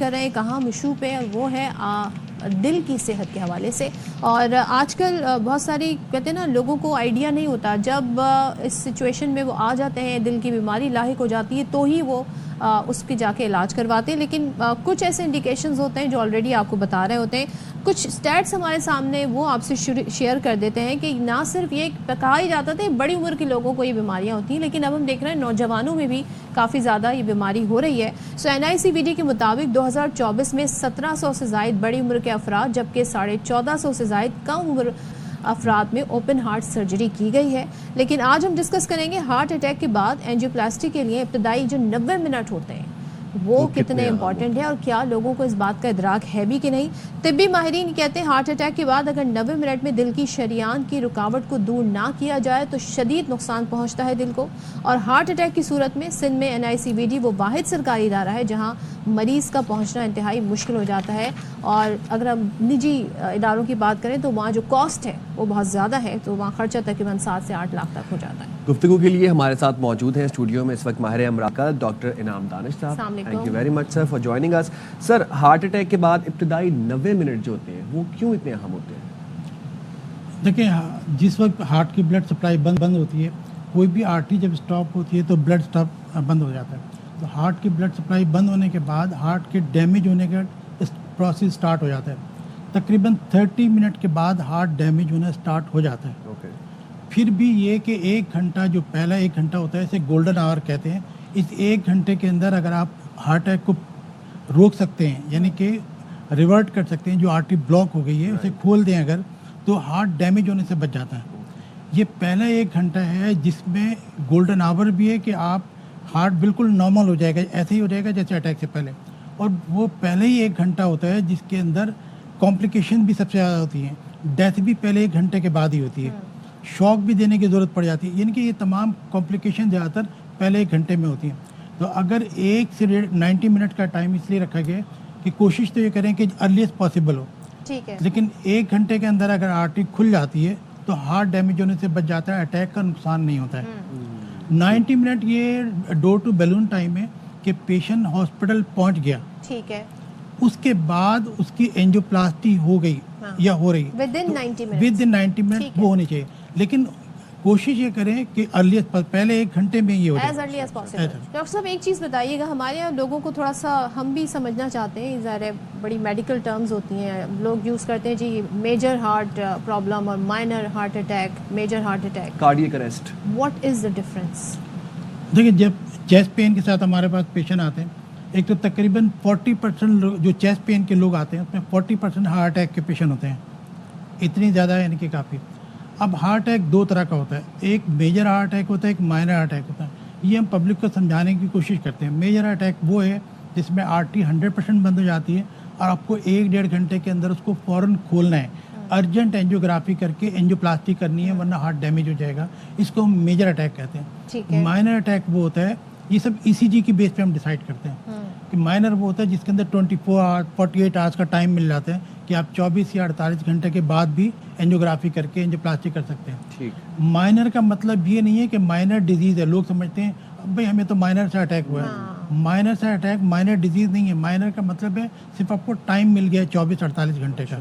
کر رہے ہیں کہاں ایشو پہ، اور وہ ہے دل کی صحت کے حوالے سے. اور آج کل بہت ساری کہتے ہیں نا لوگوں کو آئیڈیا نہیں ہوتا، جب اس سچویشن میں وہ آ جاتے ہیں، دل کی بیماری لاحق ہو جاتی ہے تو ہی وہ اس کی جا کے علاج کرواتے ہیں. لیکن کچھ ایسے انڈیکیشنز ہوتے ہیں جو آلریڈی آپ کو بتا رہے ہوتے ہیں. کچھ سٹیٹس ہمارے سامنے وہ آپ سے شیئر کر دیتے ہیں کہ نہ صرف یہ کہا ہی جاتا تھا بڑی عمر کے لوگوں کو یہ بیماریاں ہوتی ہیں، لیکن اب ہم دیکھ رہے ہیں نوجوانوں میں بھی کافی زیادہ یہ بیماری ہو رہی ہے. سو NICVD کے مطابق 2024 میں 1700 سے زائد بڑی عمر کے افراد جبکہ 1450 سے زائد کم عمر افراد میں اوپن ہارٹ سرجری کی گئی ہے. لیکن آج ہم ڈسکس کریں گے ہارٹ اٹیک کے بعد اینجیوپلاسٹی کے لیے ابتدائی جو 90 منٹ ہوتے ہیں وہ کتنے امپورٹنٹ ہے، اور کیا لوگوں کو اس بات کا ادراک ہے بھی کہ نہیں. طبی ماہرین کہتے ہیں ہارٹ اٹیک کے بعد اگر 90 منٹ میں دل کی شریان کی رکاوٹ کو دور نہ کیا جائے تو شدید نقصان پہنچتا ہے دل کو. اور ہارٹ اٹیک کی صورت میں سندھ میں NICVD وہ واحد سرکاری ادارہ ہے جہاں مریض کا پہنچنا انتہائی مشکل ہو جاتا ہے. اور اگر ہم نجی اداروں کی بات کریں تو وہاں جو کاسٹ ہے وہ بہت زیادہ ہے، تو وہاں خرچہ تقریباً 7 سے 8 لاکھ تک ہو جاتا ہے. گفتگو کے لیے ہمارے ساتھ موجود ہیں اسٹوڈیو میں اس وقت ماہر امراض کا doctor Inam Danish sahab. Thank you very much sir for joining us. Sir, heart attack کے بعد ابتدائی 90 منٹ جو ہوتے ہیں وہ کیوں اتنے اہم ہوتے ہیں؟ دیکھیں، جس وقت ہارٹ کی بلڈ سپلائی بند ہوتی ہے، کوئی بھی آرٹری جب اسٹاپ ہوتی ہے تو بلڈ اسٹاپ بند ہو جاتا ہے. تو ہارٹ کی بلڈ سپلائی بند ہونے کے بعد ہارٹ کے ڈیمیج ہونے کا پروسیس اسٹارٹ ہو جاتا ہے. تقریباً 30 منٹ کے بعد ہارٹ ڈیمیج ہونا اسٹارٹ ہو جاتا ہے. پھر بھی یہ کہ 1 گھنٹہ جو پہلا 1 گھنٹہ ہوتا ہے اسے گولڈن آور کہتے ہیں. اس 1 گھنٹے کے اندر اگر آپ ہارٹ اٹیک کو روک سکتے ہیں، یعنی کہ ریورٹ کر سکتے ہیں، جو آرٹری بلاک ہو گئی ہے اسے کھول دیں اگر، تو ہارٹ ڈیمیج ہونے سے بچ جاتا ہے. یہ پہلا 1 گھنٹہ ہے جس میں گولڈن آور بھی ہے کہ آپ ہارٹ بالکل نارمل ہو جائے گا، ایسے ہی ہو جائے گا جیسے اٹیک سے پہلے. اور وہ پہلے ہی 1 گھنٹہ ہوتا ہے جس کے اندر کمپلیکیشن بھی سب سے زیادہ ہوتی ہیں. ڈیتھ بھی پہلے 1 گھنٹے کے بعد ہی ہوتی ہے. شوق بھی دینے کی ضرورت پڑ جاتی ہے، یعنی کہ یہ تمام کمپلیکیشن زیادہ تر پہلے 1 گھنٹے میں ہوتی ہیں. تو اگر 1 سے 90 منٹ کا ٹائم اس لیے رکھا گیا کہ کوشش تو یہ کریں کہ ارلیسٹ پاسبل ہو. ٹھیک ہے. لیکن 1 گھنٹے کے اندر اگر آرٹری کھل جاتی ہے تو ہارٹ ڈیمیج ہونے سے بچ جاتا ہے، اٹیک کا نقصان نہیں ہوتا ہے. 90 منٹ یہ ڈور ٹو بیلون ٹائم ہے کہ پیشنٹ ہاسپٹل پہنچ گیا، ٹھیک ہے، اس کے بعد اس کی اینجیوپلاسٹی ہو گئی یا ہو رہی ود ان 90 منٹ وہ ہونی چاہیے. لیکن کوشش یہ کریں کہ ارلیسٹ پہلے 1 گھنٹے میں یہ ہو جائے. As early as possible. Doctor صاحب ایک چیز بتائیے گا، ہمارے یہاں لوگوں کو تھوڑا سا ہم بھی سمجھنا چاہتے ہیں، ظاہر ہے بڑی میڈیکل ٹرمز ہوتی ہیں، لوگ یوز کرتے ہیں جی میجر ہارٹ پرابلم اور minor heart attack, major heart attack, cardiac arrest. What is the difference? دیکھیں، جب چیسٹ پین کے ساتھ ہمارے پاس پیشنٹ آتے ہیں، ایک تو تقریباً 40% جو چیسٹ پین کے لوگ آتے ہیں اس میں 40% ہارٹ اٹیک کے پیشنٹ ہوتے ہیں. اتنی زیادہ یعنی کہ کافی. اب ہارٹ اٹیک 2 طرح کا ہوتا ہے، ایک میجر ہارٹ اٹیک ہوتا ہے، ایک مائنر ہارٹ اٹیک ہوتا ہے. یہ ہم پبلک کو سمجھانے کی کوشش کرتے ہیں. میجر ہارٹ اٹیک وہ ہے جس میں آرٹری 100% بند ہو جاتی ہے اور آپ کو 1-1.5 گھنٹے کے اندر اس کو فوراً کھولنا ہے، ارجنٹ اینجیوگرافی کر کے اینجیوپلاسٹی کرنی ہے ورنہ ہارٹ ڈیمیج ہو جائے گا. اس کو ہم میجر اٹیک کہتے ہیں. مائنر اٹیک وہ ہوتا ہے، یہ سب ECG کی بیس پہ ہم ڈیسائیڈ کرتے ہیں کہ مائنر وہ ہوتا ہے جس کے اندر 24 آور 48 آورس کا ٹائم مل جاتا ہے کہ آپ 24 یا 48 گھنٹے کے بعد بھی اینجیوگرافی کر کے اینجیوپلاسٹی کر سکتے ہیں. مائنر کا مطلب یہ نہیں ہے کہ مائنر ڈیزیز ہے. لوگ سمجھتے ہیں بھائی ہمیں تو مائنر سے اٹیک ہوا ہے. مائنر سے اٹیک مائنر ڈیزیز نہیں ہے. مائنر کا مطلب ہے صرف آپ کو ٹائم مل گیا 24-48 گھنٹے کا.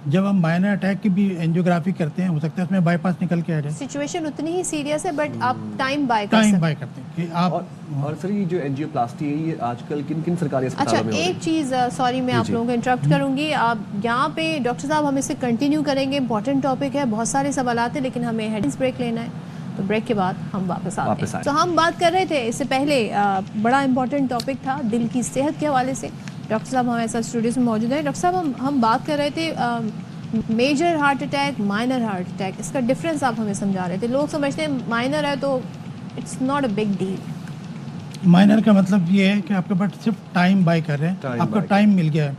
جب ہم مائنر اٹیک کی بھی اینجیوگرافی کرتے ہیں، ہو سکتا ہے اس میں بائی پاس نکل کے آ جائے. سچویشن اتنی ہی سیریس ہے بٹ آپ ٹائم بائی کرتے ہیں کہ آپ. اور سر یہ جو اینجیوپلاسٹی ہے یہ آج کل کن سرکاری اسپتالوں میں ہو رہی ہے؟ ایک چیز سوری میں آپ لوگوں کو انٹرپٹ کروں گی. آپ یہاں پہ ڈاکٹر صاحب ہم اسے کنٹینیو کریں گے، امپورٹنٹ ٹاپک ہے، بہت سارے سوالات ہیں، لیکن ہمیں ہیڈنس بریک لینا ہے. تو بریک کے بعد ہم واپس آتے ہیں. تو ہم بات کر رہے تھے اس سے پہلے بڑا امپورٹنٹ ٹاپک تھا دل کی صحت کے حوالے سے. ڈاکٹر صاحب ہمارے ساتھ اسٹوڈیوز میں موجود ہیں. ڈاکٹر صاحب ہم بات کر رہے تھے major heart attack, minor heart attack, اس کا ڈفرینس آپ ہمیں سمجھا رہے تھے. لوگ سمجھتے ہیں مائنر ہے تو it's not a big deal. Minor کا مطلب یہ ہے کہ آپ کے پاس صرف ٹائم بائی کر رہے ہیں، آپ کو ٹائم مل گیا ہے.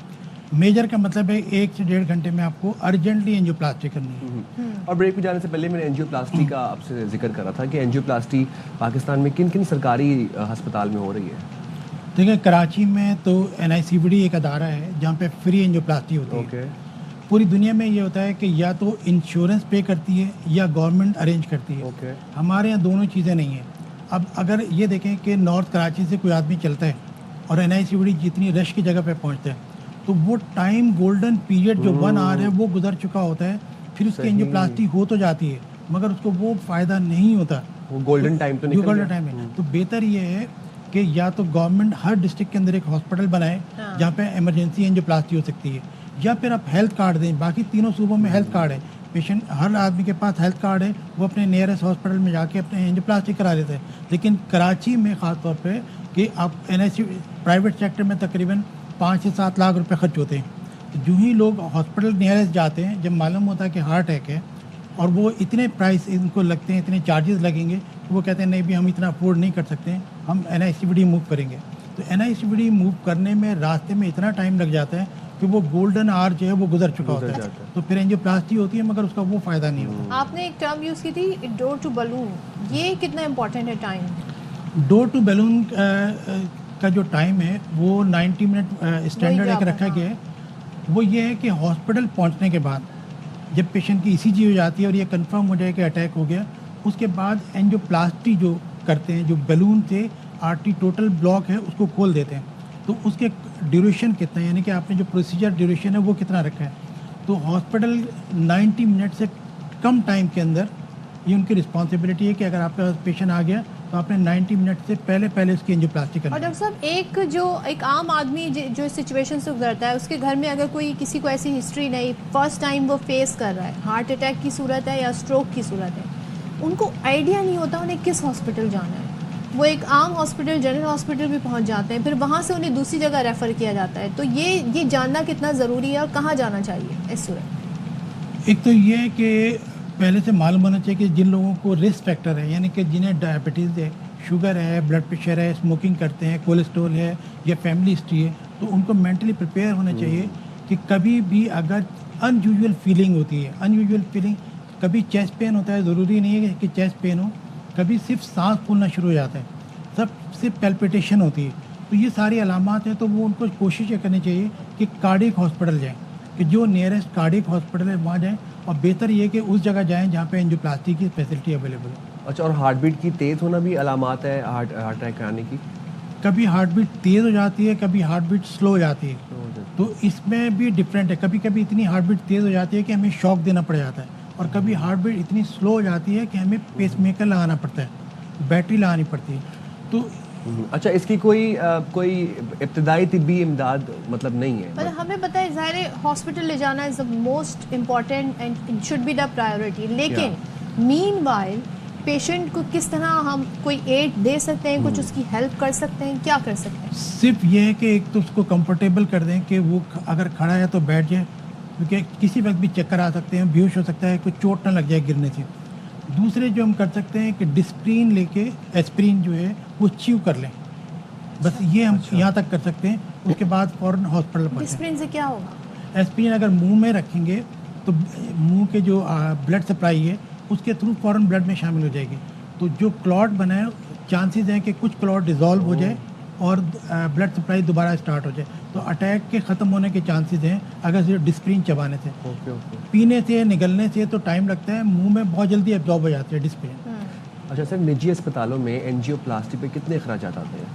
میجر کا مطلب ہے 1 سے 1.5 گھنٹے میں آپ کو ارجنٹلی اینجیوپلاسٹی کرنی ہے. اور بریک پہ جانے سے پہلے میں نے اینجیوپلاسٹی کا آپ سے ذکر کر رہا تھا کہ اینجیوپلاسٹی پاکستان میں کن سرکاری ہسپتال میں ہو رہی ہے؟ دیکھیں، کراچی میں تو NICVD ایک ادارہ ہے جہاں پہ فری اینجیوپلاسٹی ہوتی ہے. پوری دنیا میں یہ ہوتا ہے کہ یا تو انشورنس پے کرتی ہے یا گورنمنٹ ارینج کرتی ہے. ہمارے یہاں دونوں چیزیں نہیں ہیں. اب اگر یہ دیکھیں کہ نارتھ کراچی سے کوئی آدمی چلتا ہے और NICVD जितनी रश की जगह पे पहुंचते हैं, तो वो टाइम गोल्डन पीरियड जो 1 आवर है वो गुजर चुका होता है, फिर उसकी एंजियोप्लास्टी हो तो जाती है मगर उसको वो फ़ायदा नहीं होता, वो गोल्डन टाइम तो निकल गोल्डन टाइम है। तो बेहतर ये है कि या तो गवर्नमेंट हर डिस्ट्रिक्ट के अंदर एक हॉस्पिटल बनाए जहाँ पे इमरजेंसी एंजियोप्लास्टी हो सकती है, या फिर आप हेल्थ कार्ड दें। बाकी तीनों सूबों में हेल्थ कार्ड है, पेशेंट हर आदमी के पास हेल्थ कार्ड है, वो अपने नियरेस्ट हॉस्पिटल में जाके अपने एंजियोप्लास्टी करा लेते हैं। लेकिन कराची में ख़ास तौर पे कि आप NIC प्राइवेट सेक्टर में तकरीबन 5 से 7 लाख रुपए खर्च होते हैं। तो जो ही लोग हॉस्पिटल नियरेस्ट जाते हैं, जब मालूम होता है कि हार्ट अटैक है और वो इतने प्राइस इनको लगते हैं, इतने चार्जेस लगेंगे, तो वो कहते हैं नहीं भी हम इतना अफोर्ड नहीं कर सकते हैं, हम NICVD मूव करेंगे। तो NICVD मूव करने में रास्ते में इतना टाइम लग जाता है कि वो गोल्डन आवर जो है वो गुजर चुका होता है, तो फिर एंजियोप्लास्टी होती है मगर उसका वो फ़ायदा नहीं होता। आपने एक टर्म यूज़ की थी डोर टू बलून, ये कितना इम्पोर्टेंट है टाइम? डोर टू बैलून का जो टाइम है वो 90 मिनट स्टैंडर्ड एक रखा गया है। वो ये है कि हॉस्पिटल पहुंचने के बाद जब पेशेंट की ECG हो जाती है और ये कंफर्म हो जाए कि अटैक हो गया, उसके बाद एंजियोप्लास्टी जो करते हैं, जो बैलून से आर्टरी टोटल ब्लॉक है उसको खोल देते हैं। तो उसके ड्यूरेशन कितना है, यानी कि आपने जो प्रोसीजर ड्यूरेशन है वो कितना रखा है, तो हॉस्पिटल 90 मिनट से कम टाइम के अंदर, ये उनकी रिस्पॉन्सिबिलिटी है कि अगर आपके पास पेशेंट आ गया तो आपने 90 मिनट से पहले उसकी एंजियोप्लास्टी करनी है। और डॉक्टर साहब एक आम आदमी जो इस सिचुएशन से गुजरता है, उसके घर में अगर कोई किसी को ऐसी हिस्ट्री नहीं, फर्स्ट टाइम वो फेस कर रहा है, हार्ट अटैक की सूरत है या स्ट्रोक की सूरत है, उनको आइडिया नहीं होता उन्हें किस हॉस्पिटल जाना है। वो एक आम हॉस्पिटल, जनरल हॉस्पिटल भी पहुंच जाते हैं, फिर वहाँ से उन्हें दूसरी जगह रेफ़र किया जाता है। तो ये जानना कितना ज़रूरी है और कहाँ जाना चाहिए इस सूरत? एक तो ये है कि पहले से मालूम होना चाहिए कि जिन लोगों को रिस्क फैक्टर है, यानी कि जिन्हें डायबिटीज़ है, शुगर है, ब्लड प्रेशर है, स्मोकिंग करते हैं, कोलेस्ट्रॉल है या फैमिली हिस्ट्री है, तो उनको मेंटली प्रिपेयर होना चाहिए कि कभी भी अगर अनयूजुअल फीलिंग होती है, अनयूजुअल फीलिंग, कभी चेस्ट पेन होता है, ज़रूरी नहीं है कि चेस्ट पेन हो, कभी सिर्फ सांस फूलना शुरू हो जाता है, सब सिर्फ पैल्पिटेशन होती है, तो ये सारी अलामात हैं। तो वो उनको कोशिश ये करनी चाहिए कि कार्डियक हॉस्पिटल जाएँ, कि जो नियरेस्ट कार्डियक हॉस्पिटल है वहाँ जाएँ, और बेहतर ये कि उस जगह जाएँ जहाँ पे एंजियोप्लास्टी की फैसिलिटी अवेलेबल है। अच्छा, और हार्ट बीट की तेज़ होना भी अलामात है हार्ट अटैक आने की? कभी हार्ट बीट तेज़ हो जाती है, कभी हार्ट बीट स्लो हो जाती है, तो इसमें भी डिफरेंट है। कभी कभी इतनी हार्ट बीट तेज़ हो जाती है कि हमें शॉक देना पड़ जाता है, और कभी हार्ट बीट इतनी स्लो हो जाती है कि हमें पेसमेकर लगाना पड़ता है, बैटरी लगानी पड़ती है। तो अच्छा, इसकी कोई इब्तदाई तिब्बी इमदाद मतलब नहीं है? मतलब हमें पता है ज़ाहिर है हॉस्पिटल ले जाना is the most important and it should be the priority, लेकिन मीनवाइल पेशेंट को किस तरह हम कोई एड दे सकते हैं, कुछ उसकी हेल्प कर सकते हैं, क्या कर सकते हैं? सिर्फ ये है कि एक तो उसको कंफर्टेबल कर दें कि वो अगर खड़ा है तो बैठ जाए, क्योंकि किसी वक्त भी चक्कर आ सकते हैं, बेहोश हो सकता है, कोई चोट ना लग जाए गिरने से। दूसरे जो हम कर सकते हैं कि डिस्प्रिन लेके एस्प्रिन जो है वो च्यू कर लें, बस ये हम यहाँ तक कर सकते हैं। उसके बाद फ़ौरन हॉस्पिटल पहुँचें। डिस्प्रिन से क्या होगा? एस्प्रिन अगर मुंह में रखेंगे तो मुंह के जो ब्लड सप्लाई है उसके थ्रू फ़ौरन ब्लड में शामिल हो जाएगी, तो जो क्लॉट बना है चांसेस हैं कि कुछ क्लॉट डिज़ोल्व हो जाए और ब्लड सप्लाई दोबारा स्टार्ट हो जाए, तो अटैक के ख़त्म होने के चांसेस हैं अगर सिर्फ डिस्प्रिन चबाने से। पीने से, निगलने से तो टाइम लगता है, मुंह में बहुत जल्दी एब्जॉर्ब हो जाती है डिस्प्रिन। अच्छा सर, निजी अस्पतालों में एंजियोप्लास्टी पे कितने अखराजात आते हैं?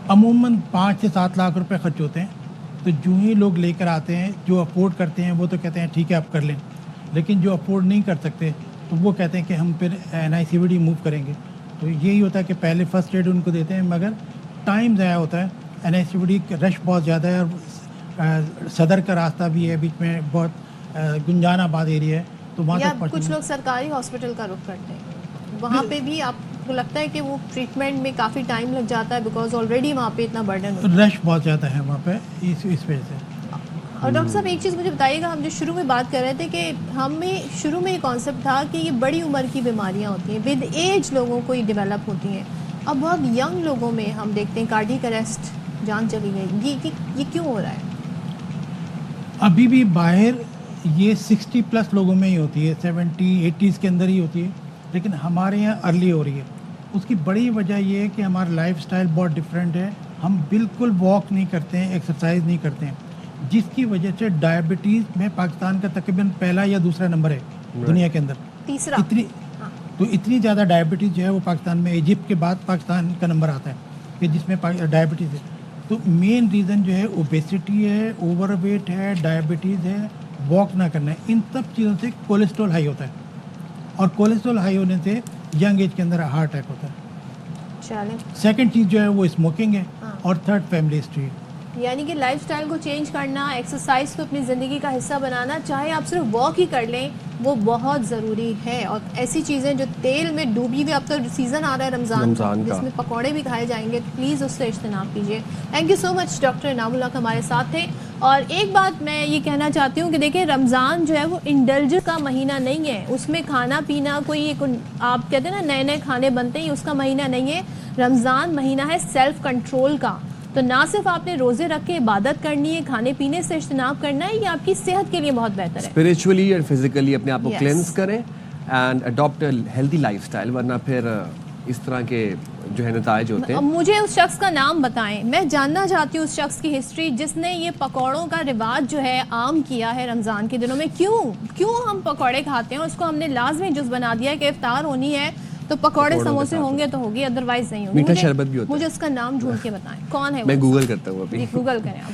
अमूमन 5 से 7 लाख रुपए खर्च होते हैं। तो जो ही लोग लेकर आते हैं, जो अफोर्ड करते हैं वो तो कहते हैं ठीक है आप कर लें, लेकिन जो अफोर्ड नहीं कर सकते तो वो कहते हैं कि हम फिर NICVD मूव करेंगे। तो यही होता है कि पहले फर्स्ट एड उनको देते हैं, मगर टाइम ज़ाया होता है, NICVD रश बहुत ज़्यादा है, और सदर का रास्ता भी है, बीच में बहुत गुंजानाबाद एरिया है, तो वहाँ तक कुछ लोग सरकारी हॉस्पिटल का रुख करते हैं, वहाँ पे भी आपको लगता है कि वो ट्रीटमेंट में काफ़ी टाइम लग जाता है बिकॉज ऑलरेडी वहाँ पे इतना बर्डन होता है, रश बहुत ज़्यादा है वहाँ पे, इस वजह से। और डॉक्टर साहब एक चीज़ मुझे बताइएगा, हम जो शुरू में बात कर रहे थे कि हमें शुरू में ये कॉन्सेप्ट था कि ये बड़ी उम्र की बीमारियाँ होती हैं, विद एज लोगों को ये डेवलप होती हैं, अब बहुत यंग लोगों में हम देखते हैं कार्डियक अरेस्ट, जान चली गई, ये क्यों हो रहा है? अभी भी बाहर ये 60+ लोगों में ही होती है, 70-80s के अंदर ही होती है, लेकिन हमारे यहाँ अर्ली हो रही है। उसकी बड़ी वजह ये है कि हमारा लाइफस्टाइल बहुत डिफरेंट है, हम बिल्कुल वॉक नहीं करते हैं, एक्सरसाइज नहीं करते हैं, जिसकी वजह से डायबिटीज़ में पाकिस्तान का तकरीबन पहला या दूसरा नंबर है दुनिया के अंदर, तीसरा। तो इतनी ज़्यादा डायबिटीज़ जो है वो पाकिस्तान में, इजिप्ट के बाद पाकिस्तान का नंबर आता है कि जिसमें डायबिटीज़ है। तो मेन रीज़न जो है ओबेसिटी है, ओवरवेट है, डायबिटीज़ है, वॉक ना करना है, इन सब चीज़ों से कोलेस्ट्रॉल हाई होता है और कोलेस्ट्रॉल हाई होने से यंग एज के अंदर हार्ट अटैक होता है। चलें, सेकंड चीज़ जो है वो स्मोकिंग है और थर्ड फैमिली हिस्ट्री है। यानी कि लाइफस्टाइल को चेंज करना, एक्सरसाइज को अपनी ज़िंदगी का हिस्सा बनाना, चाहे आप सिर्फ वॉक ही कर लें, वो बहुत ज़रूरी है। और ऐसी चीज़ें जो तेल में डूबी हुई, अब तो सीज़न आ रहा है रमज़ान का जिसमें पकौड़े भी खाए जाएंगे, तो प्लीज़ उससे इज्तनाब कीजिए। Thank you so much doctor Inamullah हमारे साथ थे। और एक बात मैं ये कहना चाहती हूँ कि देखिए, रमज़ान जो है वो इंडल्जेंस का महीना नहीं है, उसमें खाना पीना कोई एक आप कहते हैं ना नए नए खाने बनते हैं, उसका महीना नहीं है। रमज़ान महीना है सेल्फ कंट्रोल का। तो ना सिर्फ आपने रोजे रख के इबादत करनी है, खाने पीने से इज्तनाब करना है, ये आपकी सेहत के लिए बहुत बेहतर है। स्पिरिचुअली और फिजिकली अपने आप को क्लेंस करें and adopt a healthy lifestyle, वरना फिर इस तरह के जो है नताइज होते हैं। मुझे उस शख्स का नाम बताएं, मैं जानना चाहती हूँ उस शख्स की हिस्ट्री जिसने ये पकौड़ों का रिवाज जो है आम किया है रमज़ान के दिनों में। क्यों हम पकौड़े खाते हैं, उसको हमने लाजमी जुज़ बना दिया है कि इफ्तार होनी है तो पकौड़े समोसे होंगे तो होगी, अदरवाइज नहीं होगी। मीठा शरबत भी होता है। मुझे उसका नाम ढूंढ के बताएं, कौन है वो? मैं गूगल करता हूँ अभी। गूगल करें आप।